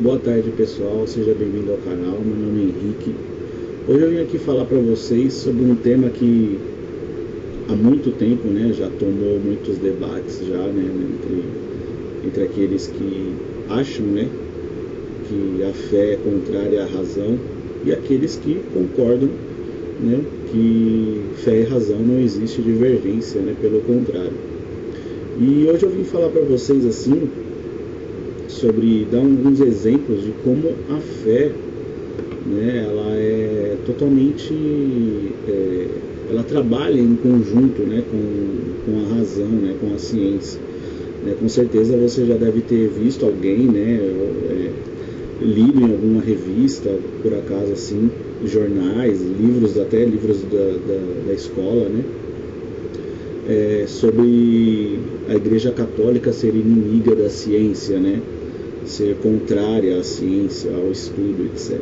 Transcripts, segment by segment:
Boa tarde, pessoal, seja bem-vindo ao canal. Meu nome é Henrique. Hoje eu vim aqui falar para vocês sobre um tema que há muito tempo, né, já tomou muitos debates já, né, entre aqueles que acham, né, que a fé é contrária à razão e aqueles que concordam, né, que fé e razão não existe divergência, né, pelo contrário. E hoje eu vim falar para vocês assim sobre dar alguns exemplos de como a fé, né, ela é totalmente, ela trabalha em conjunto, né, com a razão, né, com a ciência. Né, com certeza você já deve ter visto alguém, né, lido em alguma revista, por acaso assim, jornais, livros, até livros da escola, né, sobre a Igreja Católica ser inimiga da ciência, né, ser contrária à ciência, ao estudo, etc.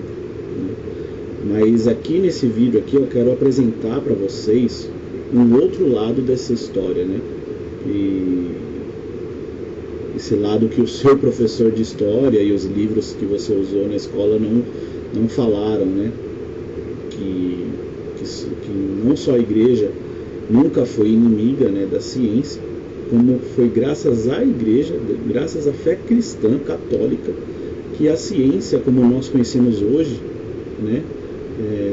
Mas aqui nesse vídeo aqui eu quero apresentar para vocês um outro lado dessa história, né? E esse lado que o seu professor de história e os livros que você usou na escola não falaram, né? Que não só a igreja nunca foi inimiga, né, da ciência, como foi graças à igreja, graças à fé cristã católica, que a ciência, como nós conhecemos hoje, né,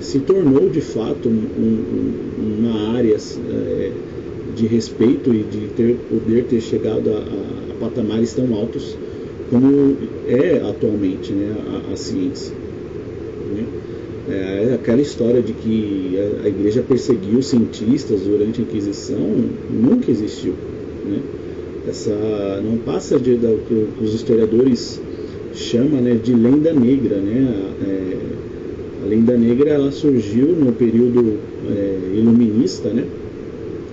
se tornou de fato uma área de respeito e de poder ter chegado a patamares tão altos como é atualmente, né, a ciência. Né? Aquela história de que a igreja perseguiu cientistas durante a Inquisição nunca existiu. Né? Essa não passa do que os historiadores chamam, né, de lenda negra, né? A lenda negra, ela surgiu no período iluminista, né?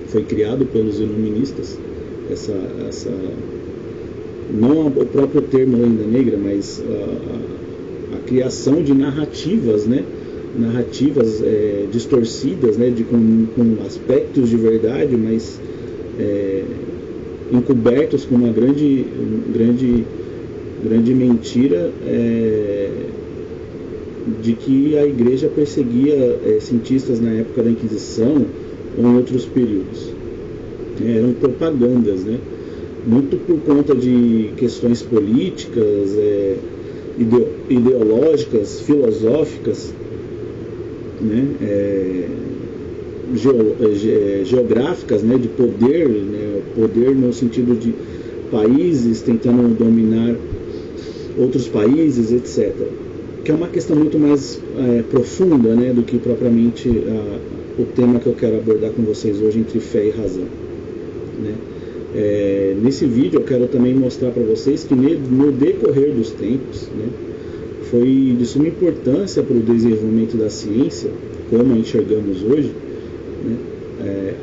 Foi criado pelos iluministas não o próprio termo lenda negra, mas a criação de narrativas, né? Narrativas distorcidas, né? Com aspectos de verdade, mas encobertos com uma grande mentira, de que a igreja perseguia cientistas na época da Inquisição ou em outros períodos. Eram propagandas, né? Muito por conta de questões políticas, ideológicas, filosóficas, né? Geográficas, né, de poder, né, poder no sentido de países tentando dominar outros países, etc. Que é uma questão muito mais profunda, né, do que propriamente o tema que eu quero abordar com vocês hoje, entre fé e razão. Né? Nesse vídeo eu quero também mostrar para vocês que no decorrer dos tempos, né, foi de suma importância para o desenvolvimento da ciência, como a enxergamos hoje, né,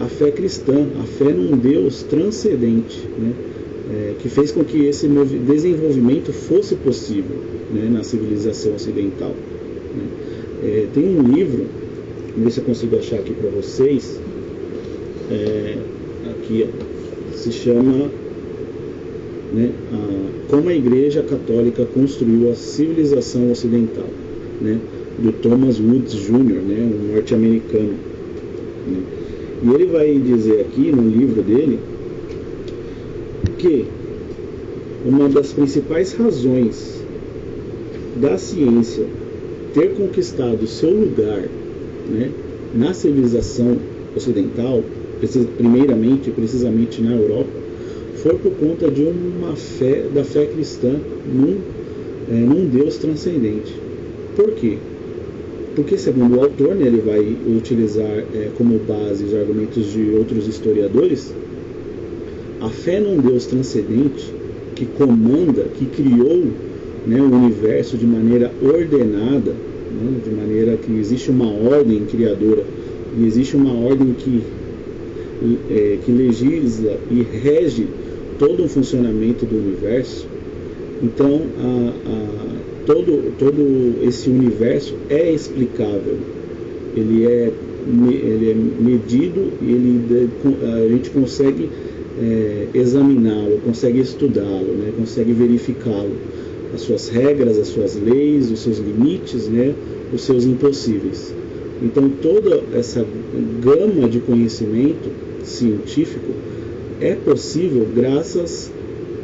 a fé cristã, a fé num Deus transcendente, né, que fez com que esse desenvolvimento fosse possível, né, na civilização ocidental. Né. Tem um livro, vamos ver se eu consigo achar aqui para vocês, aqui, se chama, né, Como a Igreja Católica Construiu a Civilização Ocidental, né, do Thomas Woods Jr., né, um norte-americano. Né. E ele vai dizer aqui no livro dele que uma das principais razões da ciência ter conquistado seu lugar, né, na civilização ocidental, precisamente na Europa, foi por conta de da fé cristã num Deus transcendente. Por quê? Porque, segundo o autor, né, ele vai utilizar como base os argumentos de outros historiadores, a fé num Deus transcendente que comanda, que criou, né, o universo de maneira ordenada, né, de maneira que existe uma ordem criadora e existe uma ordem que legisla e rege todo o funcionamento do universo. Então, todo esse universo é explicável, ele é medido e a gente consegue examiná-lo, consegue estudá-lo, né, consegue verificá-lo. as suas regras, as suas leis, os seus limites, né, os seus impossíveis. Então toda essa gama de conhecimento científico é possível graças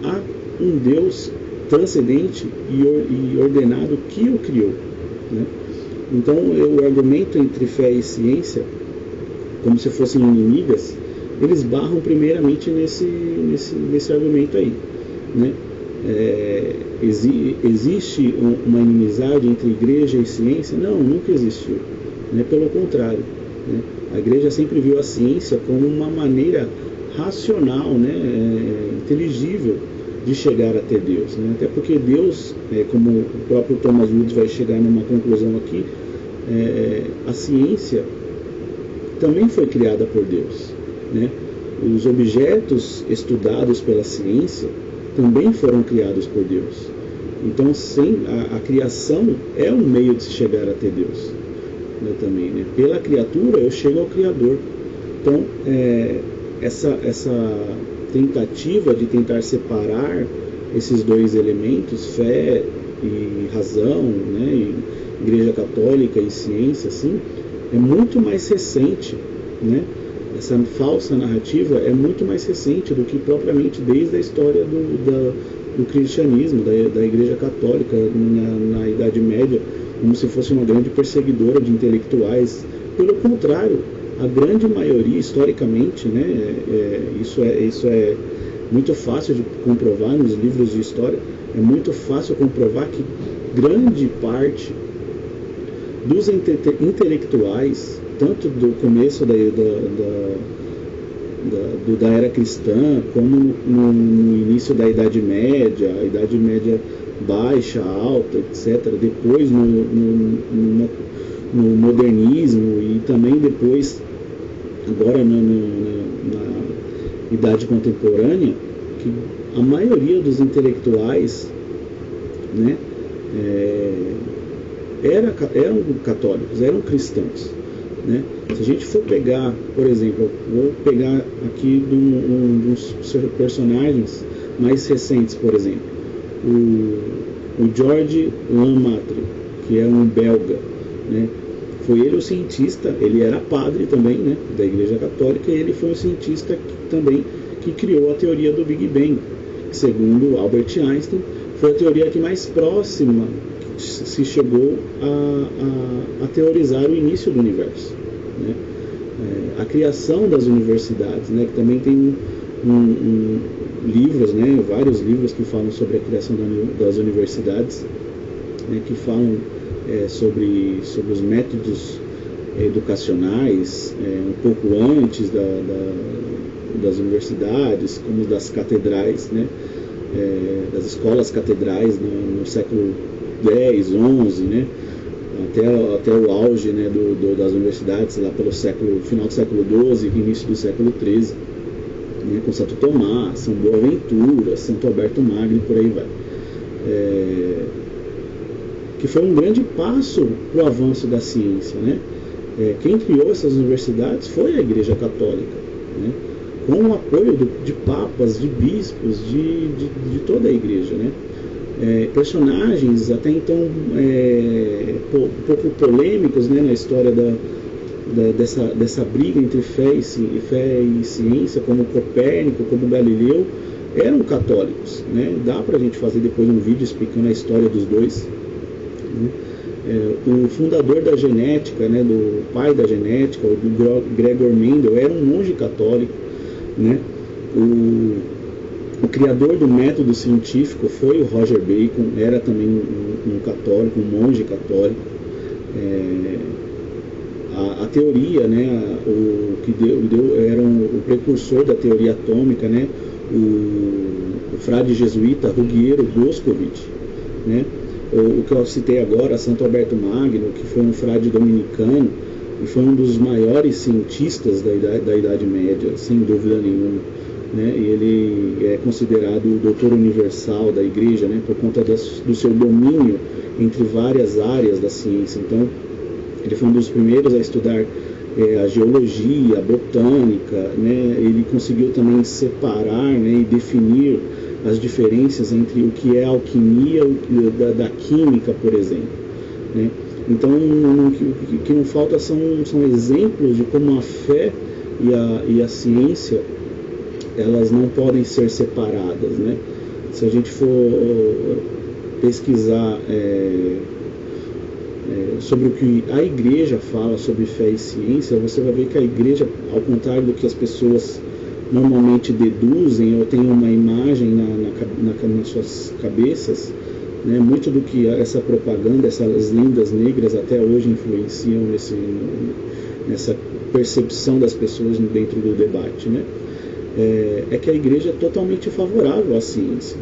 a um Deus transcendente e ordenado que o criou, né? Então o argumento entre fé e ciência, como se fossem inimigas, eles barram primeiramente nesse argumento aí, né? Existe uma inimizade entre igreja e ciência? Não, nunca existiu, né? Pelo contrário, né? A igreja sempre viu a ciência como uma maneira racional, né? Inteligível de chegar até Deus, né? Até porque Deus, como o próprio Thomas Woods vai chegar numa conclusão aqui, a ciência também foi criada por Deus, né? Os objetos estudados pela ciência também foram criados por Deus. Então, a criação é um meio de se chegar até Deus, né, também, né? Pela criatura eu chego ao Criador. Então, essa tentativa de tentar separar esses dois elementos, fé e razão, né, e Igreja Católica e ciência, assim, é muito mais recente, né? Essa falsa narrativa é muito mais recente do que propriamente desde a história do cristianismo, da Igreja Católica na Idade Média, como se fosse uma grande perseguidora de intelectuais. Pelo contrário, a grande maioria, historicamente, né, isso é muito fácil de comprovar nos livros de história, é muito fácil comprovar que grande parte dos intelectuais, tanto do começo da era cristã, como no início da Idade Média, a Idade Média baixa, alta, etc., depois no modernismo e também depois, agora na Idade Contemporânea, que a maioria dos intelectuais, né, eram católicos, eram cristãos, né? Se a gente for pegar, por exemplo, vou pegar aqui um dos personagens mais recentes, por exemplo, o George Lemaitre, que é um belga, né? Foi ele o cientista, ele era padre também, né, da Igreja Católica, e ele foi um cientista também que criou a teoria do Big Bang, que, segundo Albert Einstein, foi a teoria que mais próxima se chegou a teorizar o início do universo, né? A criação das universidades, né, que também tem livros, né, vários livros que falam sobre a criação das universidades, né, que falam sobre os métodos educacionais, um pouco antes das universidades, como das catedrais, né, das escolas catedrais no século 10, 11, né, até o auge, né, das universidades lá pelo final do século 12 e início do século 13, né, com Santo Tomás, São Boaventura, Santo Alberto Magno e por aí vai. Que foi um grande passo para o avanço da ciência, né? Quem criou essas universidades foi a Igreja Católica, né? Com o apoio de papas, de bispos, de toda a Igreja, né? Personagens até então um pouco polêmicos, né, na história dessa briga entre fé e ciência, como Copérnico, como Galileu, eram católicos, né? Dá para a gente fazer depois um vídeo explicando a história dos dois, né? O fundador da genética, né, do pai da genética, o Gregor Mendel, era um monge católico, né? O criador do método científico foi o Roger Bacon, era também um católico, um monge católico. A teoria, né, o que era o precursor da teoria atômica, né, o frade jesuíta Ruggiero Boscovich, né, o que eu citei agora, Santo Alberto Magno, que foi um frade dominicano e foi um dos maiores cientistas da Idade Média, sem dúvida nenhuma, né? E ele é considerado o doutor universal da Igreja, né, por conta do seu domínio entre várias áreas da ciência. Então, ele foi um dos primeiros a estudar a geologia, a botânica, né? Ele conseguiu também separar, né, e definir as diferenças entre o que é alquimia da química, por exemplo, né? Então, o que não falta são exemplos de como a fé e a ciência, elas não podem ser separadas, né? Se a gente for pesquisar sobre o que a igreja fala sobre fé e ciência, você vai ver que a igreja, ao contrário do que as pessoas normalmente deduzem ou têm uma imagem nas suas cabeças, né, muito do que essa propaganda, essas lendas negras até hoje influenciam nessa percepção das pessoas dentro do debate, né? É que a igreja é totalmente favorável à ciência.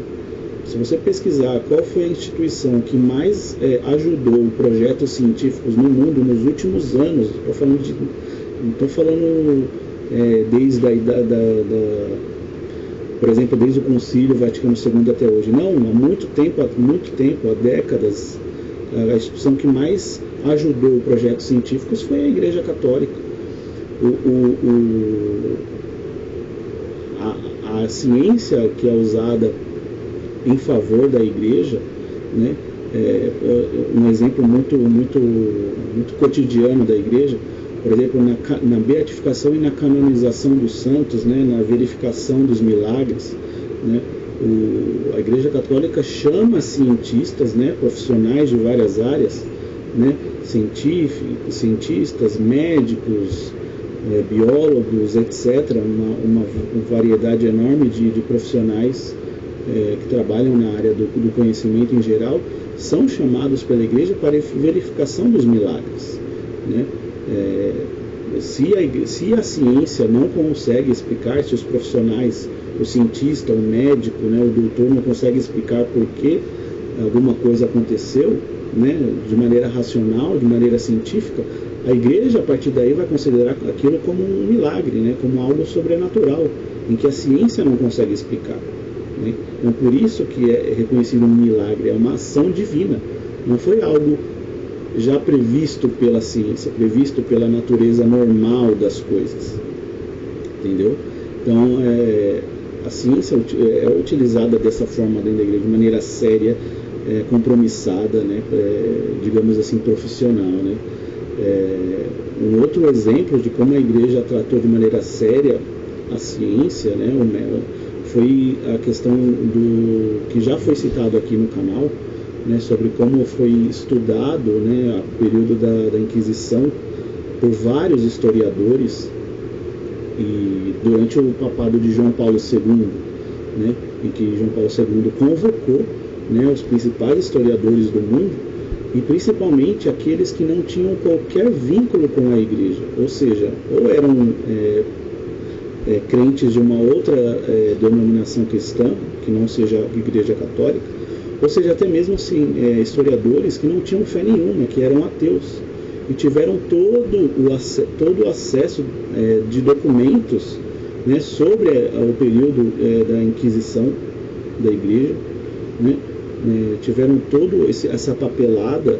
Se você pesquisar qual foi a instituição que mais ajudou projetos científicos no mundo nos últimos anos, não estou falando desde por exemplo, desde o Concílio Vaticano II até hoje. Não, há muito tempo, há décadas, a instituição que mais ajudou projetos científicos foi a Igreja Católica. A ciência que é usada em favor da Igreja, né, um exemplo muito cotidiano da Igreja, por exemplo, na beatificação e na canonização dos santos, né, na verificação dos milagres, né, a Igreja Católica chama cientistas, né, profissionais de várias áreas, né, cientistas, médicos, biólogos, etc., uma variedade enorme de profissionais que trabalham na área do conhecimento em geral, são chamados pela Igreja para verificação dos milagres, né? Se a ciência não consegue explicar, se os profissionais, o cientista, o médico, né, o doutor não consegue explicar por que alguma coisa aconteceu, né, de maneira racional, de maneira científica, a Igreja a partir daí vai considerar aquilo como um milagre, né, como algo sobrenatural, em que a ciência não consegue explicar, né? Então por isso que é reconhecido um milagre, é uma ação divina, não foi algo já previsto pela ciência, previsto pela natureza normal das coisas, entendeu? Então a ciência é utilizada dessa forma dentro da igreja, de maneira séria, compromissada, né? Digamos assim, profissional, né? Um outro exemplo de como a igreja tratou de maneira séria a ciência, né? Foi a questão que já foi citado aqui no canal, né, sobre como foi estudado, né, o período da Inquisição por vários historiadores e durante o papado de João Paulo II, né, em que João Paulo II convocou, né, os principais historiadores do mundo e principalmente aqueles que não tinham qualquer vínculo com a igreja, ou seja, ou eram crentes de uma outra denominação cristã, que não seja a Igreja Católica, ou seja, até mesmo assim, historiadores que não tinham fé nenhuma, que eram ateus, e tiveram todo o acesso de documentos, né, sobre o período da Inquisição da Igreja, né, tiveram toda essa papelada,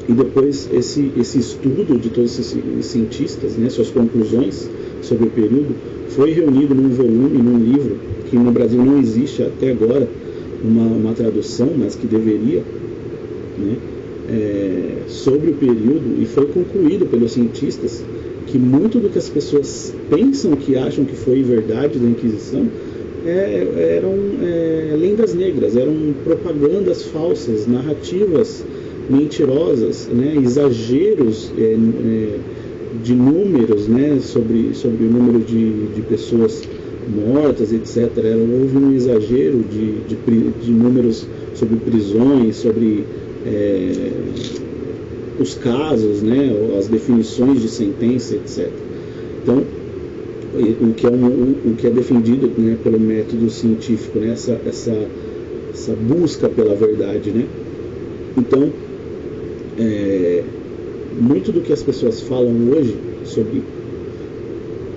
e depois esse estudo de todos esses cientistas, né, suas conclusões sobre o período, foi reunido num volume, num livro, que no Brasil não existe até agora uma tradução, mas que deveria, né, sobre o período, e foi concluído pelos cientistas que muito do que as pessoas pensam que acham que foi verdade da Inquisição eram lendas negras, eram propagandas falsas, narrativas mentirosas, né, exageros de números, né, sobre o número de pessoas mortas, etc. Houve um exagero de números sobre prisões, sobre os casos, né, as definições de sentença, etc. Então, o que é defendido, né, pelo método científico, né, essa busca pela verdade, né? Então, muito do que as pessoas falam hoje sobre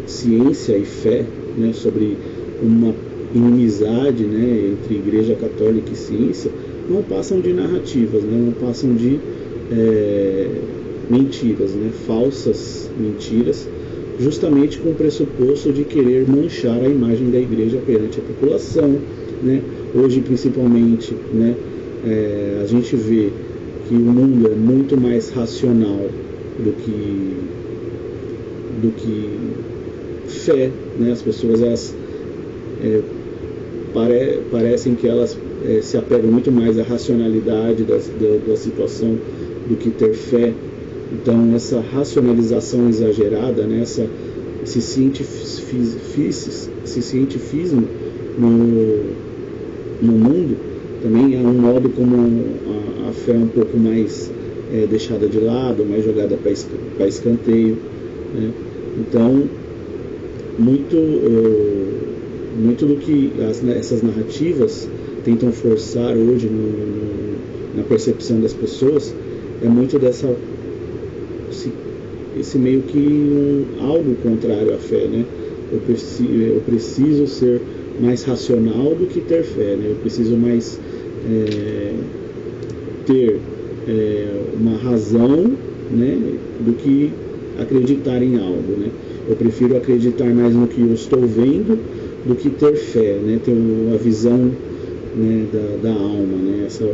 ciência e fé, né, sobre uma inimizade, né, entre Igreja Católica e ciência, não passam de narrativas, né, não passam de mentiras, né, falsas mentiras, justamente com o pressuposto de querer manchar a imagem da Igreja perante a população, né, hoje principalmente, né, a gente vê que o mundo é muito mais racional do que fé, né? As pessoas elas parecem que elas se apegam muito mais à racionalidade da situação do que ter fé. Então essa racionalização exagerada, né? Esse cientificismo no mundo também é um modo como a fé é um pouco mais deixada de lado, mais jogada para escanteio, né? Então muito do que essas narrativas tentam forçar hoje na percepção das pessoas é muito esse meio que algo contrário à fé, né? Eu preciso ser mais racional do que ter fé, né? Eu preciso mais ter uma razão, né, do que acreditar em algo, né? Eu prefiro acreditar mais no que eu estou vendo do que ter fé, né? Ter uma visão, né, da alma, né? Essa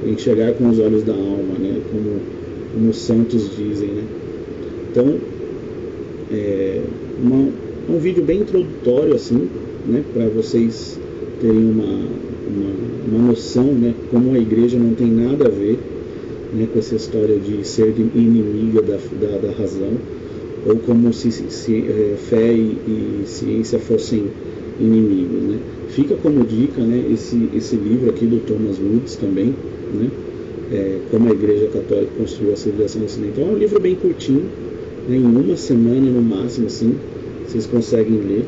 enxergar com os olhos da alma, né? Como os santos dizem, né? Então, um vídeo bem introdutório, assim, né? Para vocês terem uma noção, né? Como a igreja não tem nada a ver, né, com essa história de ser inimiga da razão, ou como se fé e ciência fossem inimigos, né? Fica como dica, né, esse livro aqui do Thomas Woods também, né, como a Igreja Católica construiu a civilização ocidental. É um livro bem curtinho, né, em uma semana no máximo, assim, vocês conseguem ler.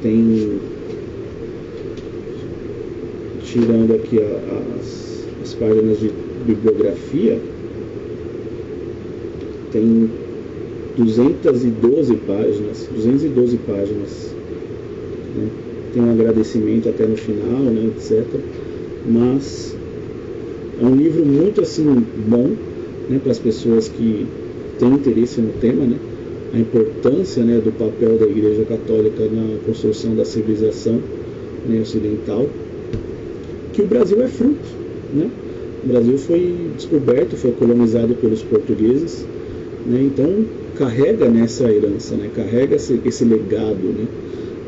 Tem, tirando aqui as páginas de bibliografia, tem 212 páginas, né? Tem um agradecimento até no final, né, etc. Mas é um livro muito assim bom, né, para as pessoas que têm interesse no tema, né? A importância, né, do papel da Igreja Católica na construção da civilização, né, ocidental, que o Brasil é fruto, né? O Brasil foi descoberto, foi colonizado pelos portugueses, né? Então carrega nessa herança, né? Carrega esse legado, né,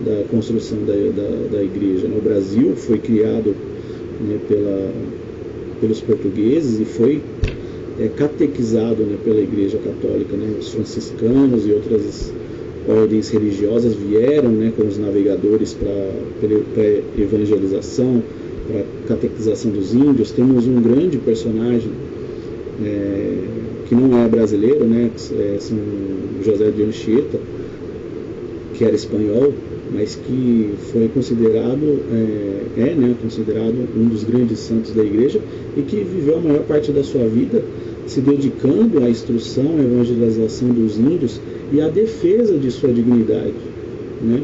da construção da igreja, né? O Brasil foi criado, né, pelos portugueses e foi catequizado, né, pela Igreja Católica, né? Os franciscanos e outras ordens religiosas vieram, né, com os navegadores para evangelização, para catequização dos índios. Temos um grande personagem que não é brasileiro, né, São José de Anchieta, que era espanhol, mas que foi considerado, né, considerado um dos grandes santos da igreja e que viveu a maior parte da sua vida se dedicando à instrução, à evangelização dos índios e à defesa de sua dignidade, né?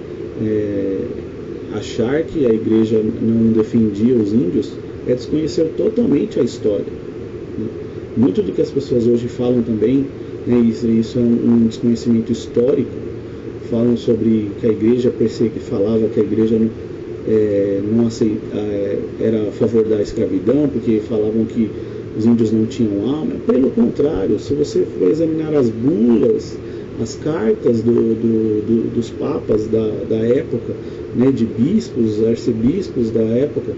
Achar que a igreja não defendia os índios é desconhecer totalmente a história, né? Muito do que as pessoas hoje falam também, né, isso é um desconhecimento histórico. Falam sobre que a igreja falava que a igreja não era a favor da escravidão, porque falavam que os índios não tinham alma. Pelo contrário, se você for examinar as bulas, as cartas dos papas da época, né, de bispos, arcebispos da época,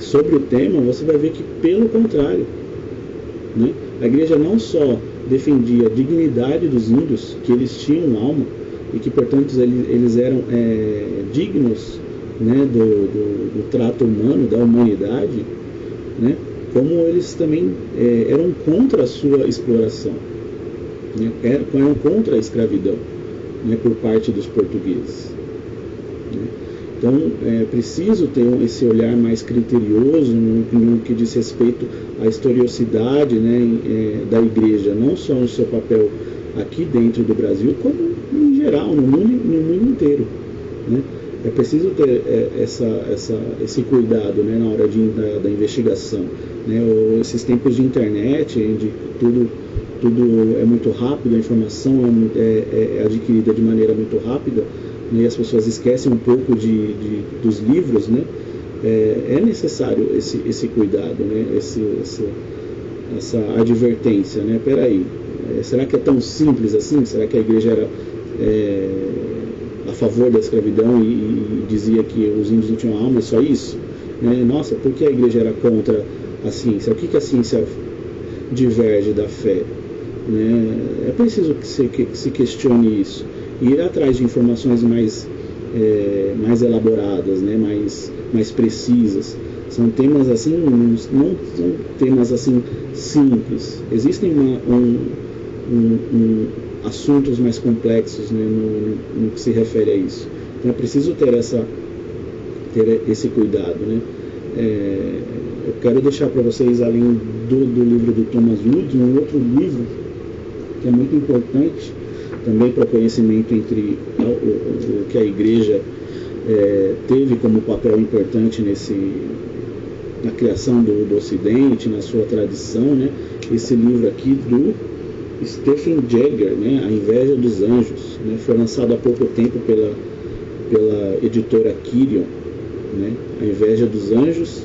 sobre o tema, você vai ver que, pelo contrário, né, a igreja não só defendia a dignidade dos índios, que eles tinham alma e que, portanto, eles eram dignos, né, do trato humano, da humanidade, né, como eles também eram contra a sua exploração, né, eram contra a escravidão, né, por parte dos portugueses, né. Então, é preciso ter esse olhar mais criterioso no que diz respeito à historicidade, né, da igreja, não só no seu papel aqui dentro do Brasil, como em geral, no mundo inteiro, né. É preciso ter esse cuidado, né, na hora da investigação, né. Esses tempos de internet, onde tudo é muito rápido, a informação é adquirida de maneira muito rápida, né, e as pessoas esquecem um pouco dos livros, né, é necessário esse cuidado, né, essa advertência, né? Peraí, será que é tão simples assim? Será que a igreja era a favor da escravidão e dizia que os índios não tinham alma, é só isso? Né? Nossa, por que a igreja era contra a ciência? O que a ciência diverge da fé? Né? É preciso que se questione isso e ir atrás de informações mais elaboradas, né? mais precisas. São temas assim, não são temas assim simples. Existem assuntos mais complexos, né, no que se refere a isso. Então é preciso ter esse cuidado, né? Eu quero deixar para vocês, além do livro do Thomas Woods, um outro livro que é muito importante também para o conhecimento entre o que a igreja teve como papel importante na criação do Ocidente, na sua tradição, né? Esse livro aqui do Stephen Jagger, né? A Inveja dos Anjos, né? Foi lançado há pouco tempo pela editora Quirion, né? A Inveja dos Anjos,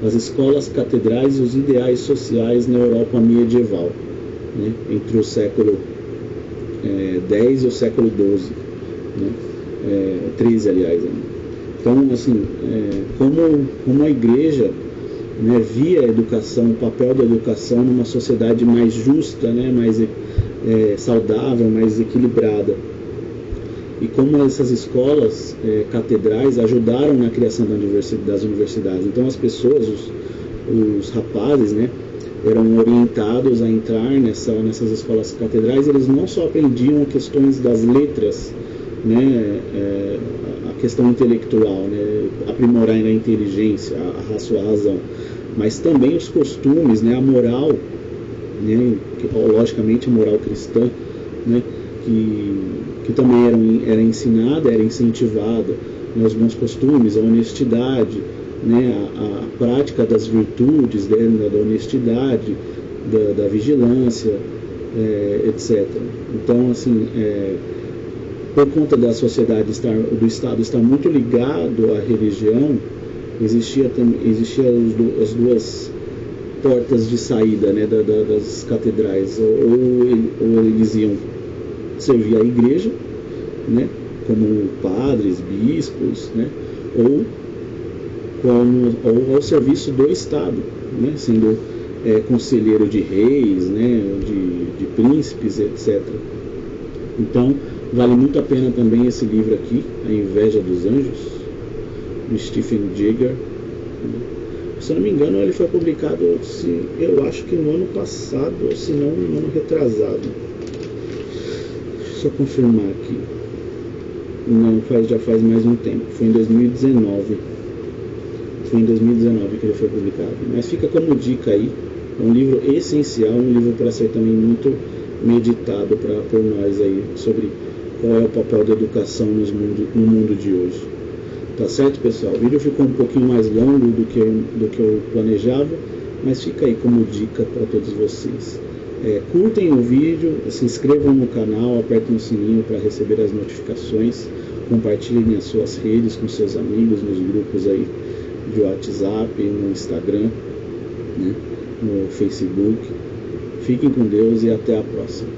as escolas catedrais e os ideais sociais na Europa medieval, né? Entre o século X e o século XII, né? 13, aliás. Né? Então, assim, como a igreja, né, via a educação, o papel da educação numa sociedade mais justa, né, mais saudável, mais equilibrada. E como essas escolas catedrais ajudaram na criação das universidades. Então as pessoas, os rapazes, né, eram orientados a entrar nessas escolas catedrais. Eles não só aprendiam questões das letras, né, a questão intelectual, né, aprimorar a inteligência, a sua razão, mas também os costumes, né, a moral, né, logicamente a moral cristã, né, que também era ensinada, era incentivada, né, os bons costumes, a honestidade, né, a prática das virtudes, né, da honestidade, da vigilância, etc. Então, assim, por conta da sociedade do Estado estar muito ligado à religião, existia as duas portas de saída, né, das catedrais. Ou eles iam servir a igreja, né, como padres, bispos, né, ou ao serviço do Estado, né, sendo conselheiro de reis, né, de príncipes, etc. Então, vale muito a pena também esse livro aqui, A Inveja dos Anjos, do Stephen Jagger. Se eu não me engano, ele foi publicado, eu acho que no ano passado, ou se não, no ano retrasado. Deixa eu só confirmar aqui. Não, já faz mais um tempo. Foi em 2019. Foi em 2019 que ele foi publicado. Mas fica como dica aí. É um livro essencial, um livro para ser também muito meditado por nós aí, sobre qual é o papel da educação no mundo de hoje. Tá certo, pessoal? O vídeo ficou um pouquinho mais longo do que eu planejava, mas fica aí como dica para todos vocês. Curtem o vídeo, se inscrevam no canal, apertem o sininho para receber as notificações, compartilhem nas suas redes com seus amigos, nos grupos aí de WhatsApp, no Instagram, né, no Facebook. Fiquem com Deus e até a próxima.